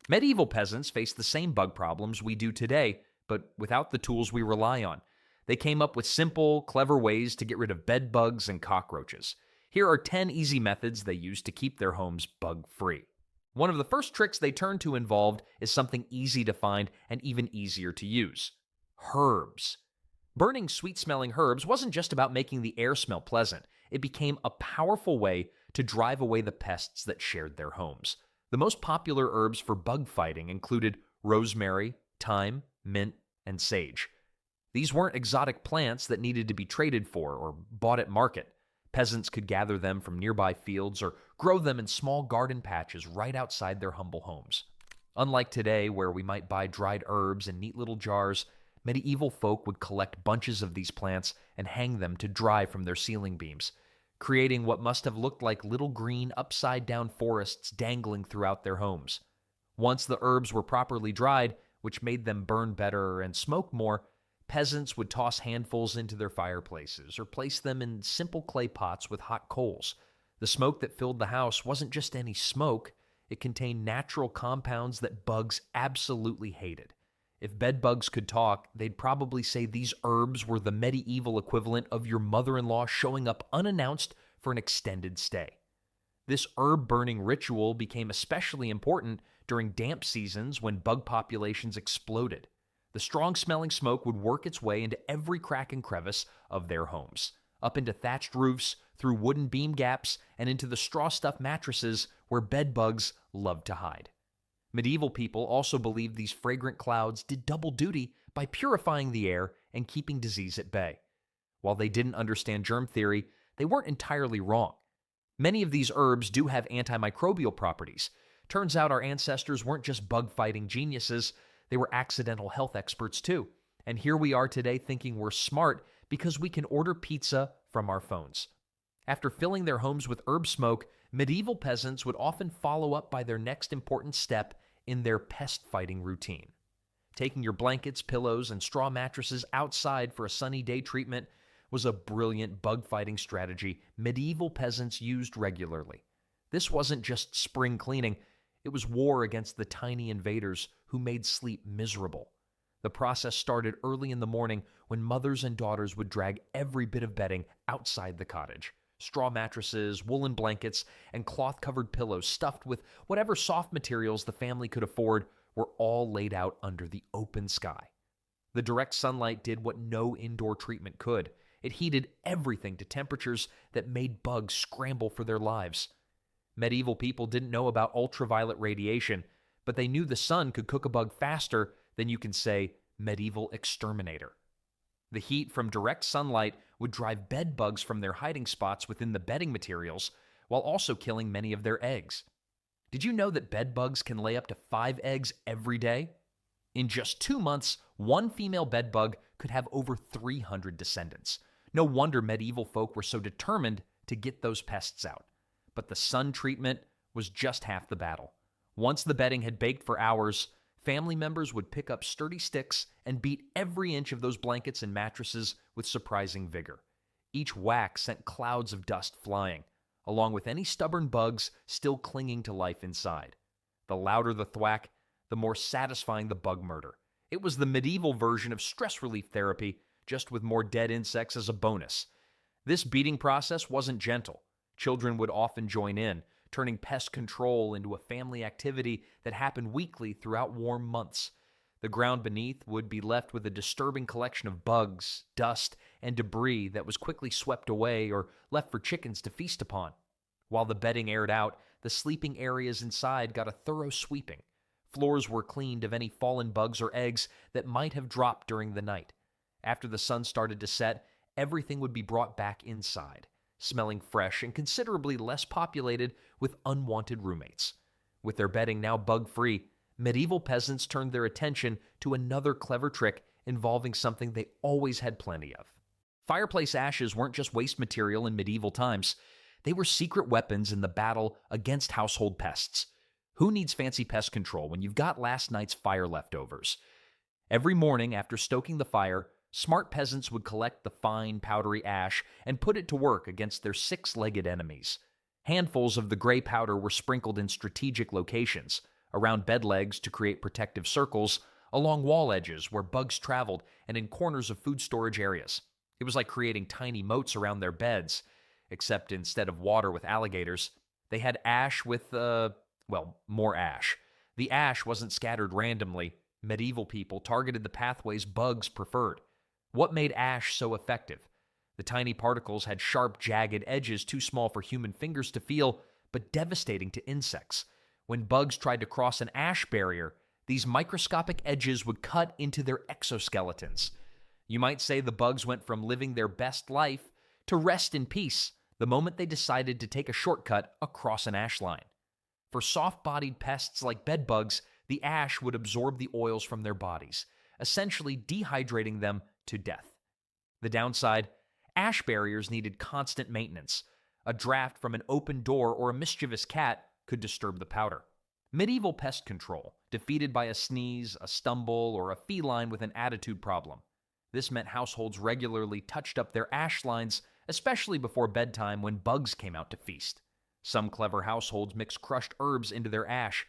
Medieval peasants faced the same bug problems we do today, but without the tools we rely on. They came up with simple, clever ways to get rid of bed bugs and cockroaches. Here are 10 easy methods they used to keep their homes bug-free. One of the first tricks they turned to involved is something easy to find and even easier to use: herbs. Burning sweet-smelling herbs wasn't just about making the air smell pleasant. It became a powerful way to drive away the pests that shared their homes. The most popular herbs for bug fighting included rosemary, thyme, mint, and sage. These weren't exotic plants that needed to be traded for or bought at market. Peasants could gather them from nearby fields or grow them in small garden patches right outside their humble homes. Unlike today, where we might buy dried herbs in neat little jars, medieval folk would collect bunches of these plants and hang them to dry from their ceiling beams, creating what must have looked like little green, upside-down forests dangling throughout their homes. Once the herbs were properly dried, which made them burn better and smoke more, peasants would toss handfuls into their fireplaces or place them in simple clay pots with hot coals. The smoke that filled the house wasn't just any smoke. It contained natural compounds that bugs absolutely hated. If bed bugs could talk, they'd probably say these herbs were the medieval equivalent of your mother-in-law showing up unannounced for an extended stay. This herb-burning ritual became especially important during damp seasons when bug populations exploded. The strong-smelling smoke would work its way into every crack and crevice of their homes, up into thatched roofs, through wooden beam gaps, and into the straw-stuffed mattresses where bed bugs loved to hide. Medieval people also believed these fragrant clouds did double duty by purifying the air and keeping disease at bay. While they didn't understand germ theory, they weren't entirely wrong. Many of these herbs do have antimicrobial properties. Turns out our ancestors weren't just bug-fighting geniuses, they were accidental health experts too. And here we are today thinking we're smart because we can order pizza from our phones. After filling their homes with herb smoke, medieval peasants would often follow up by their next important step in their pest-fighting routine. Taking your blankets, pillows, and straw mattresses outside for a sunny day treatment was a brilliant bug-fighting strategy medieval peasants used regularly. This wasn't just spring cleaning, it was war against the tiny invaders who made sleep miserable. The process started early in the morning when mothers and daughters would drag every bit of bedding outside the cottage. Straw mattresses, woolen blankets, and cloth-covered pillows stuffed with whatever soft materials the family could afford were all laid out under the open sky. The direct sunlight did what no indoor treatment could. It heated everything to temperatures that made bugs scramble for their lives. Medieval people didn't know about ultraviolet radiation, but they knew the sun could cook a bug faster than you can say medieval exterminator. The heat from direct sunlight would drive bed bugs from their hiding spots within the bedding materials, while also killing many of their eggs. Did you know that bed bugs can lay up to 5 eggs every day? In just 2 months, one female bed bug could have over 300 descendants. No wonder medieval folk were so determined to get those pests out. But the sun treatment was just half the battle. Once the bedding had baked for hours, family members would pick up sturdy sticks and beat every inch of those blankets and mattresses with surprising vigor. Each whack sent clouds of dust flying, along with any stubborn bugs still clinging to life inside. The louder the thwack, the more satisfying the bug murder. It was the medieval version of stress relief therapy, just with more dead insects as a bonus. This beating process wasn't gentle. Children would often join in, turning pest control into a family activity that happened weekly throughout warm months. The ground beneath would be left with a disturbing collection of bugs, dust, and debris that was quickly swept away or left for chickens to feast upon. While the bedding aired out, the sleeping areas inside got a thorough sweeping. Floors were cleaned of any fallen bugs or eggs that might have dropped during the night. After the sun started to set, everything would be brought back inside, smelling fresh and considerably less populated with unwanted roommates. With their bedding now bug-free, medieval peasants turned their attention to another clever trick involving something they always had plenty of. Fireplace ashes weren't just waste material in medieval times. They were secret weapons in the battle against household pests. Who needs fancy pest control when you've got last night's fire leftovers? Every morning after stoking the fire, smart peasants would collect the fine, powdery ash and put it to work against their 6-legged enemies. Handfuls of the gray powder were sprinkled in strategic locations, around bed legs to create protective circles, along wall edges where bugs traveled, and in corners of food storage areas. It was like creating tiny moats around their beds, except instead of water with alligators, they had ash with, more ash. The ash wasn't scattered randomly. Medieval people targeted the pathways bugs preferred. What made ash so effective? The tiny particles had sharp, jagged edges too small for human fingers to feel, but devastating to insects. When bugs tried to cross an ash barrier, these microscopic edges would cut into their exoskeletons. You might say the bugs went from living their best life to rest in peace the moment they decided to take a shortcut across an ash line. For soft-bodied pests like bedbugs, the ash would absorb the oils from their bodies, essentially dehydrating them to death. The downside? Ash barriers needed constant maintenance. A draft from an open door or a mischievous cat could disturb the powder. Medieval pest control, defeated by a sneeze, a stumble, or a feline with an attitude problem. This meant households regularly touched up their ash lines, especially before bedtime when bugs came out to feast. Some clever households mixed crushed herbs into their ash.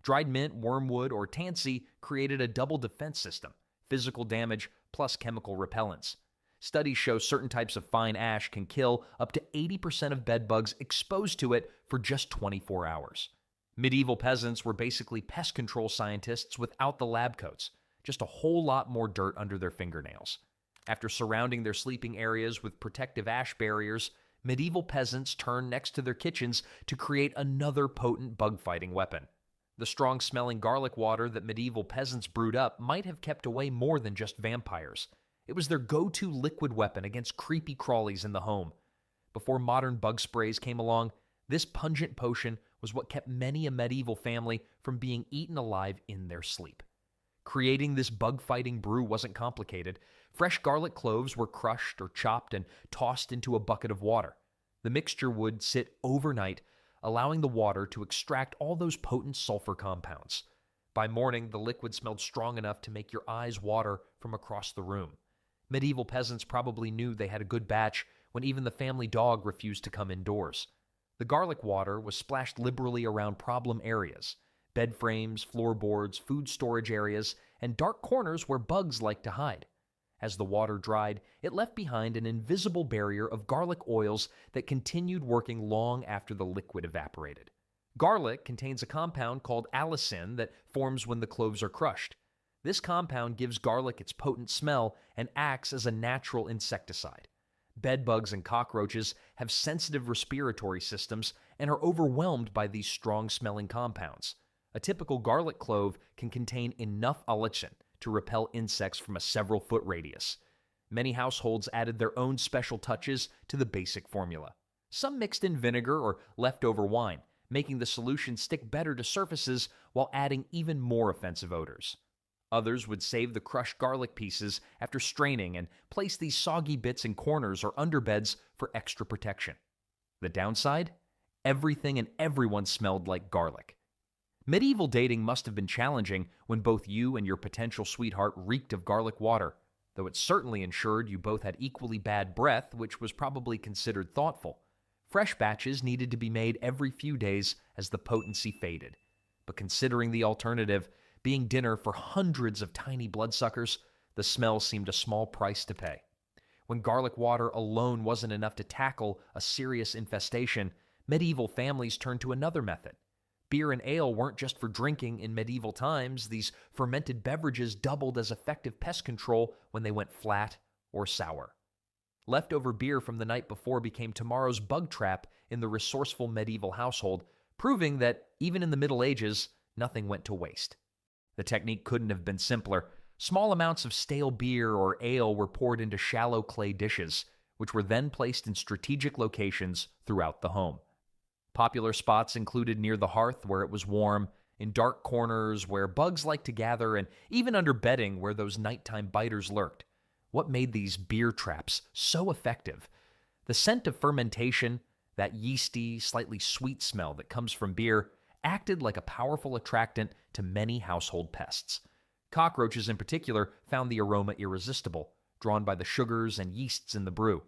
Dried mint, wormwood, or tansy created a double defense system: physical damage plus chemical repellents. Studies show certain types of fine ash can kill up to 80% of bedbugs exposed to it for just 24 hours. Medieval peasants were basically pest control scientists without the lab coats, just a whole lot more dirt under their fingernails. After surrounding their sleeping areas with protective ash barriers, medieval peasants turned next to their kitchens to create another potent bug-fighting weapon. The strong-smelling garlic water that medieval peasants brewed up might have kept away more than just vampires. It was their go-to liquid weapon against creepy crawlies in the home. Before modern bug sprays came along, this pungent potion was what kept many a medieval family from being eaten alive in their sleep. Creating this bug-fighting brew wasn't complicated. Fresh garlic cloves were crushed or chopped and tossed into a bucket of water. The mixture would sit overnight, allowing the water to extract all those potent sulfur compounds. By morning, the liquid smelled strong enough to make your eyes water from across the room. Medieval peasants probably knew they had a good batch when even the family dog refused to come indoors. The garlic water was splashed liberally around problem areas: bed frames, floorboards, food storage areas, and dark corners where bugs like to hide. As the water dried, it left behind an invisible barrier of garlic oils that continued working long after the liquid evaporated. Garlic contains a compound called allicin that forms when the cloves are crushed. This compound gives garlic its potent smell and acts as a natural insecticide. Bedbugs and cockroaches have sensitive respiratory systems and are overwhelmed by these strong-smelling compounds. A typical garlic clove can contain enough allicin to repel insects from a several-foot radius. Many households added their own special touches to the basic formula. Some mixed in vinegar or leftover wine, making the solution stick better to surfaces while adding even more offensive odors. Others would save the crushed garlic pieces after straining and place these soggy bits in corners or underbeds for extra protection. The downside? Everything and everyone smelled like garlic. Medieval dating must have been challenging when both you and your potential sweetheart reeked of garlic water, though it certainly ensured you both had equally bad breath, which was probably considered thoughtful. Fresh batches needed to be made every few days as the potency faded. But considering the alternative, being dinner for hundreds of tiny bloodsuckers, the smell seemed a small price to pay. When garlic water alone wasn't enough to tackle a serious infestation, medieval families turned to another method. Beer and ale weren't just for drinking in medieval times. These fermented beverages doubled as effective pest control when they went flat or sour. Leftover beer from the night before became tomorrow's bug trap in the resourceful medieval household, proving that even in the Middle Ages, nothing went to waste. The technique couldn't have been simpler. Small amounts of stale beer or ale were poured into shallow clay dishes, which were then placed in strategic locations throughout the home. Popular spots included near the hearth where it was warm, in dark corners where bugs liked to gather, and even under bedding where those nighttime biters lurked. What made these beer traps so effective? The scent of fermentation, that yeasty, slightly sweet smell that comes from beer, acted like a powerful attractant to many household pests. Cockroaches in particular found the aroma irresistible, drawn by the sugars and yeasts in the brew.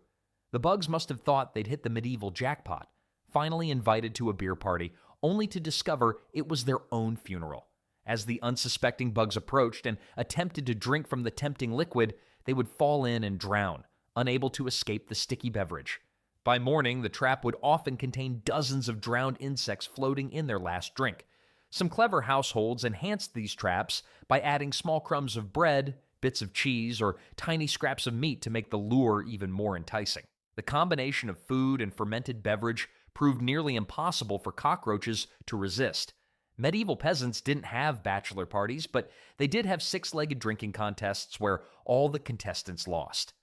The bugs must have thought they'd hit the medieval jackpot. Finally invited to a beer party, only to discover it was their own funeral. As the unsuspecting bugs approached and attempted to drink from the tempting liquid, they would fall in and drown, unable to escape the sticky beverage. By morning, the trap would often contain dozens of drowned insects floating in their last drink. Some clever households enhanced these traps by adding small crumbs of bread, bits of cheese, or tiny scraps of meat to make the lure even more enticing. The combination of food and fermented beverage proved nearly impossible for cockroaches to resist. Medieval peasants didn't have bachelor parties, but they did have six-legged drinking contests where all the contestants lost.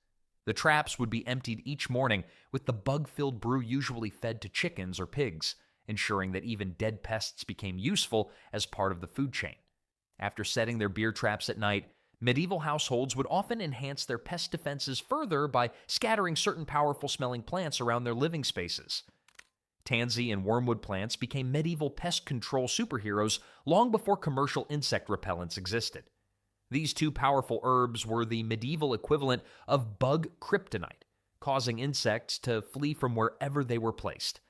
The traps would be emptied each morning, with the bug-filled brew usually fed to chickens or pigs, ensuring that even dead pests became useful as part of the food chain. After setting their beer traps at night, medieval households would often enhance their pest defenses further by scattering certain powerful-smelling plants around their living spaces. Tansy and wormwood plants became medieval pest control superheroes long before commercial insect repellents existed. These two powerful herbs were the medieval equivalent of bug kryptonite, causing insects to flee from wherever they were placed.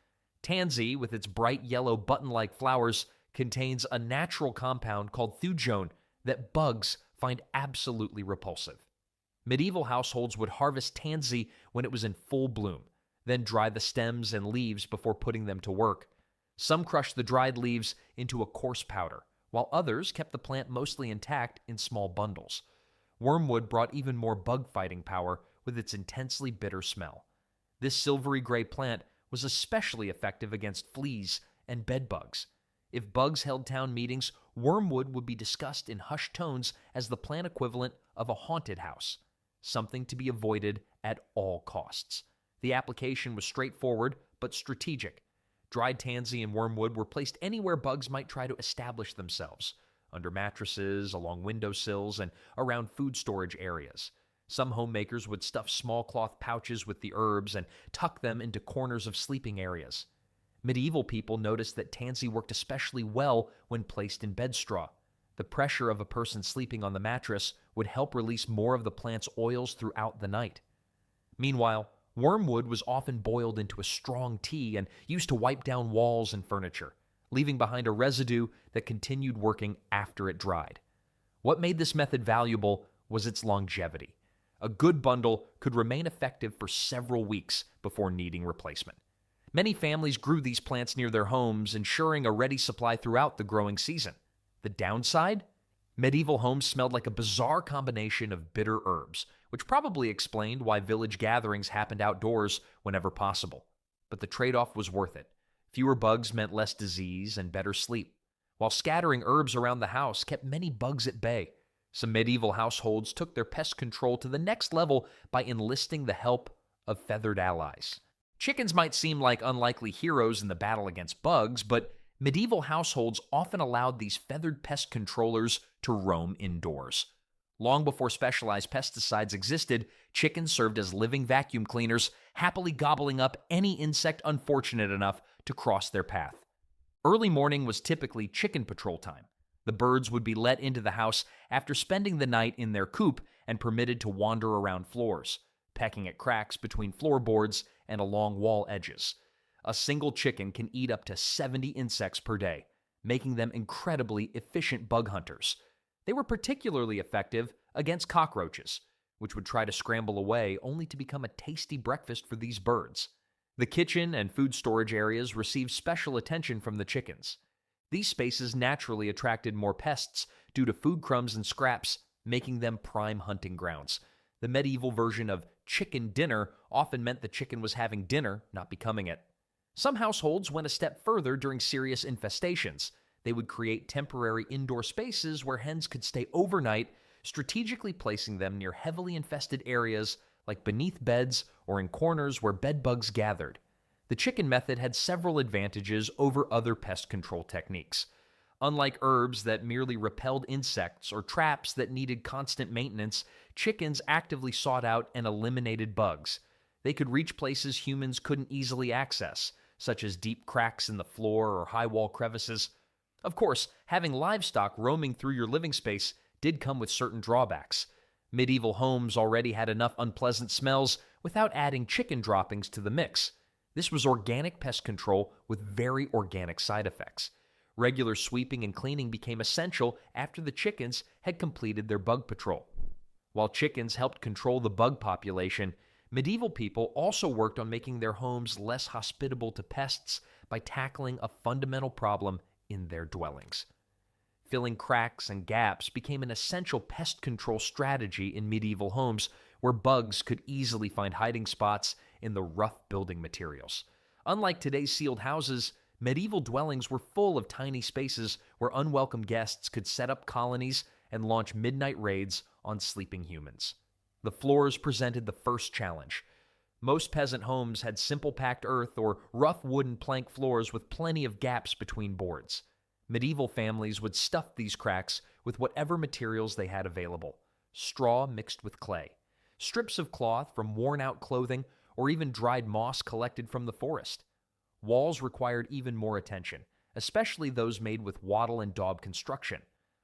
Tansy, with its bright yellow button-like flowers, contains a natural compound called thujone that bugs find absolutely repulsive. Medieval households would harvest tansy when it was in full bloom, then dry the stems and leaves before putting them to work. Some crushed the dried leaves into a coarse powder, while others kept the plant mostly intact in small bundles. Wormwood brought even more bug-fighting power with its intensely bitter smell. This silvery gray plant was especially effective against fleas and bedbugs. If bugs held town meetings, wormwood would be discussed in hushed tones as the plant equivalent of a haunted house, something to be avoided at all costs. The application was straightforward but strategic. Dried tansy and wormwood were placed anywhere bugs might try to establish themselves, under mattresses, along windowsills, and around food storage areas. Some homemakers would stuff small cloth pouches with the herbs and tuck them into corners of sleeping areas. Medieval people noticed that tansy worked especially well when placed in bed straw. The pressure of a person sleeping on the mattress would help release more of the plant's oils throughout the night. Meanwhile, wormwood was often boiled into a strong tea and used to wipe down walls and furniture, leaving behind a residue that continued working after it dried. What made this method valuable was its longevity. A good bundle could remain effective for several weeks before needing replacement. Many families grew these plants near their homes, ensuring a ready supply throughout the growing season. The downside? Medieval homes smelled like a bizarre combination of bitter herbs, which probably explained why village gatherings happened outdoors whenever possible. But the trade-off was worth it. Fewer bugs meant less disease and better sleep, while scattering herbs around the house kept many bugs at bay. Some medieval households took their pest control to the next level by enlisting the help of feathered allies. Chickens might seem like unlikely heroes in the battle against bugs, but medieval households often allowed these feathered pest controllers to roam indoors. Long before specialized pesticides existed, chickens served as living vacuum cleaners, happily gobbling up any insect unfortunate enough to cross their path. Early morning was typically chicken patrol time. The birds would be let into the house after spending the night in their coop and permitted to wander around floors, pecking at cracks between floorboards and along wall edges. A single chicken can eat up to 70 insects per day, making them incredibly efficient bug hunters. They were particularly effective against cockroaches, which would try to scramble away only to become a tasty breakfast for these birds. The kitchen and food storage areas received special attention from the chickens. These spaces naturally attracted more pests due to food crumbs and scraps, making them prime hunting grounds. The medieval version of chicken dinner often meant the chicken was having dinner, not becoming it. Some households went a step further during serious infestations. They would create temporary indoor spaces where hens could stay overnight, strategically placing them near heavily infested areas like beneath beds or in corners where bedbugs gathered. The chicken method had several advantages over other pest control techniques. Unlike herbs that merely repelled insects or traps that needed constant maintenance, chickens actively sought out and eliminated bugs. They could reach places humans couldn't easily access, such as deep cracks in the floor or high wall crevices. Of course, having livestock roaming through your living space did come with certain drawbacks. Medieval homes already had enough unpleasant smells without adding chicken droppings to the mix. This was organic pest control with very organic side effects. Regular sweeping and cleaning became essential after the chickens had completed their bug patrol. While chickens helped control the bug population, medieval people also worked on making their homes less hospitable to pests by tackling a fundamental problem in their dwellings. Filling cracks and gaps became an essential pest control strategy in medieval homes where bugs could easily find hiding spots in the rough building materials. Unlike today's sealed houses, medieval dwellings were full of tiny spaces where unwelcome guests could set up colonies and launch midnight raids on sleeping humans. The floors presented the first challenge. Most peasant homes had simple packed earth or rough wooden plank floors with plenty of gaps between boards. Medieval families would stuff these cracks with whatever materials they had available: straw mixed with clay, strips of cloth from worn-out clothing, or even dried moss collected from the forest. Walls required even more attention, especially those made with wattle and daub construction,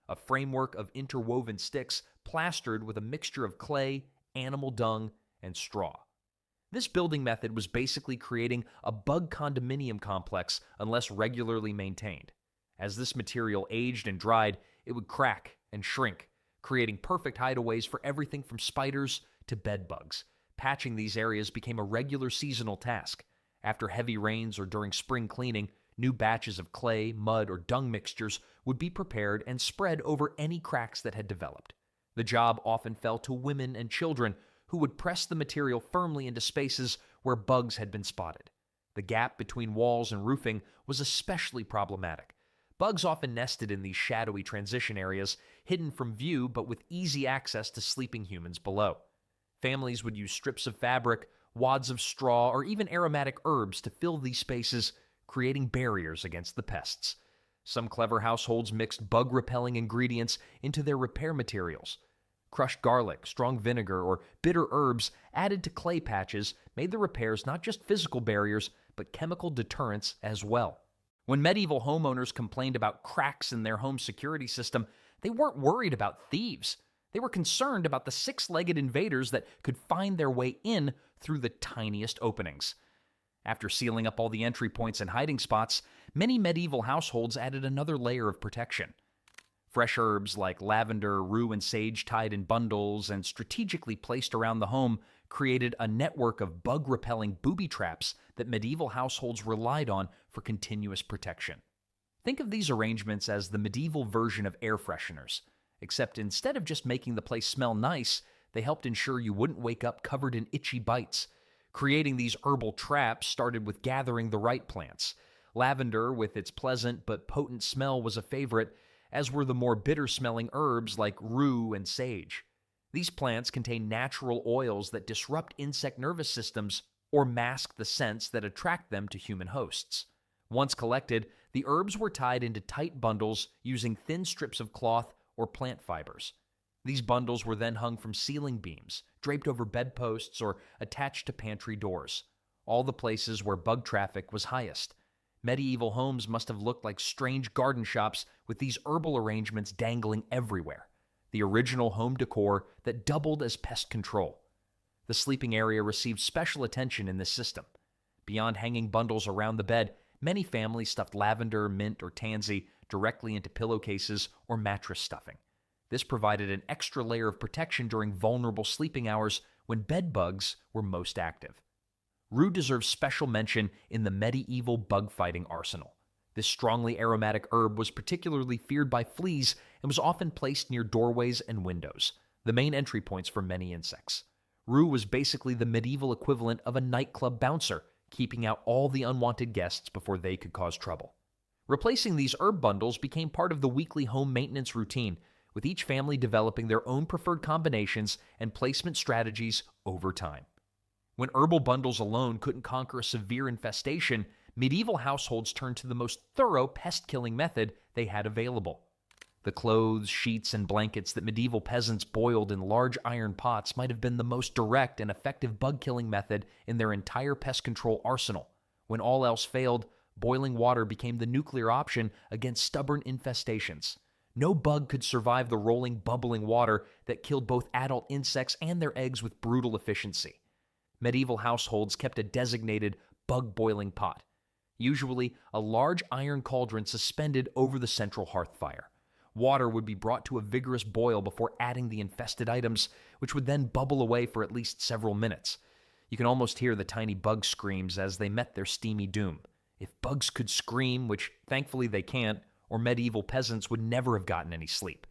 a framework of interwoven sticks plastered with a mixture of clay, animal dung, and straw. This building method was basically creating a bug condominium complex unless regularly maintained. As this material aged and dried, it would crack and shrink, creating perfect hideaways for everything from spiders to bed bugs. Patching these areas became a regular seasonal task. After heavy rains or during spring cleaning, new batches of clay, mud, or dung mixtures would be prepared and spread over any cracks that had developed. The job often fell to women and children who would press the material firmly into spaces where bugs had been spotted. The gap between walls and roofing was especially problematic. Bugs often nested in these shadowy transition areas, hidden from view but with easy access to sleeping humans below. Families would use strips of fabric, wads of straw, or even aromatic herbs to fill these spaces, creating barriers against the pests. Some clever households mixed bug-repelling ingredients into their repair materials. Crushed garlic, strong vinegar, or bitter herbs added to clay patches made the repairs not just physical barriers, but chemical deterrents as well. When medieval homeowners complained about cracks in their home security system, they weren't worried about thieves. They were concerned about the six-legged invaders that could find their way in through the tiniest openings. After sealing up all the entry points and hiding spots, many medieval households added another layer of protection. Fresh herbs like lavender, rue, and sage tied in bundles and strategically placed around the home created a network of bug-repelling booby traps that medieval households relied on for continuous protection. Think of these arrangements as the medieval version of air fresheners, except instead of just making the place smell nice, they helped ensure you wouldn't wake up covered in itchy bites. Creating these herbal traps started with gathering the right plants. Lavender, with its pleasant but potent smell, was a favorite, as were the more bitter-smelling herbs like rue and sage. These plants contain natural oils that disrupt insect nervous systems or mask the scents that attract them to human hosts. Once collected, the herbs were tied into tight bundles using thin strips of cloth or plant fibers. These bundles were then hung from ceiling beams, draped over bedposts, or attached to pantry doors, all the places where bug traffic was highest. Medieval homes must have looked like strange garden shops with these herbal arrangements dangling everywhere. The original home decor that doubled as pest control. The sleeping area received special attention in this system. Beyond hanging bundles around the bed, many families stuffed lavender, mint, or tansy directly into pillowcases or mattress stuffing. This provided an extra layer of protection during vulnerable sleeping hours when bed bugs were most active. Rue deserves special mention in the medieval bug-fighting arsenal. This strongly aromatic herb was particularly feared by fleas and was often placed near doorways and windows, the main entry points for many insects. Rue was basically the medieval equivalent of a nightclub bouncer, keeping out all the unwanted guests before they could cause trouble. Replacing these herb bundles became part of the weekly home maintenance routine, with each family developing their own preferred combinations and placement strategies over time. When herbal bundles alone couldn't conquer a severe infestation, medieval households turned to the most thorough pest-killing method they had available. The clothes, sheets, and blankets that medieval peasants boiled in large iron pots might have been the most direct and effective bug-killing method in their entire pest control arsenal. When all else failed, boiling water became the nuclear option against stubborn infestations. No bug could survive the rolling, bubbling water that killed both adult insects and their eggs with brutal efficiency. Medieval households kept a designated bug boiling pot, usually a large iron cauldron suspended over the central hearth fire. Water would be brought to a vigorous boil before adding the infested items, which would then bubble away for at least several minutes. You can almost hear the tiny bug screams as they met their steamy doom. If bugs could scream, which thankfully they can't, or medieval peasants would never have gotten any sleep.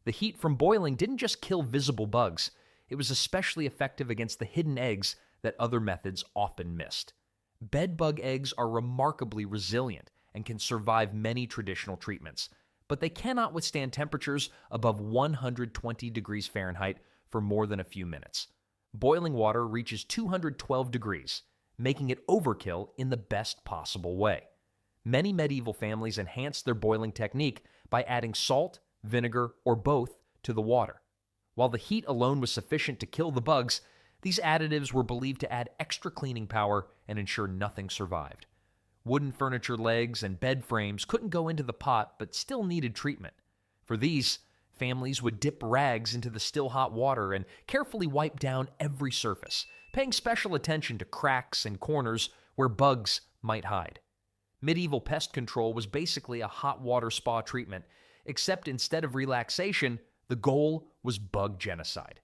The heat from boiling didn't just kill visible bugs, it was especially effective against the hidden eggs that other methods often missed. Bedbug eggs are remarkably resilient and can survive many traditional treatments, but they cannot withstand temperatures above 120 degrees Fahrenheit for more than a few minutes. Boiling water reaches 212 degrees, making it overkill in the best possible way. Many medieval families enhanced their boiling technique by adding salt, vinegar, or both to the water. While the heat alone was sufficient to kill the bugs, these additives were believed to add extra cleaning power and ensure nothing survived. Wooden furniture legs and bed frames couldn't go into the pot but still needed treatment. For these, families would dip rags into the still hot water and carefully wipe down every surface, paying special attention to cracks and corners where bugs might hide. Medieval pest control was basically a hot water spa treatment, except instead of relaxation, the goal was bug genocide.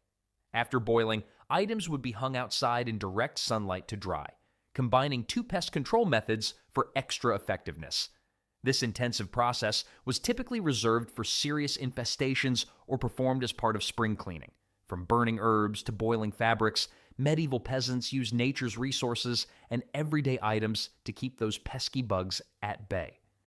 After boiling, items would be hung outside in direct sunlight to dry, combining two pest control methods for extra effectiveness. This intensive process was typically reserved for serious infestations or performed as part of spring cleaning. From burning herbs to boiling fabrics, medieval peasants used nature's resources and everyday items to keep those pesky bugs at bay.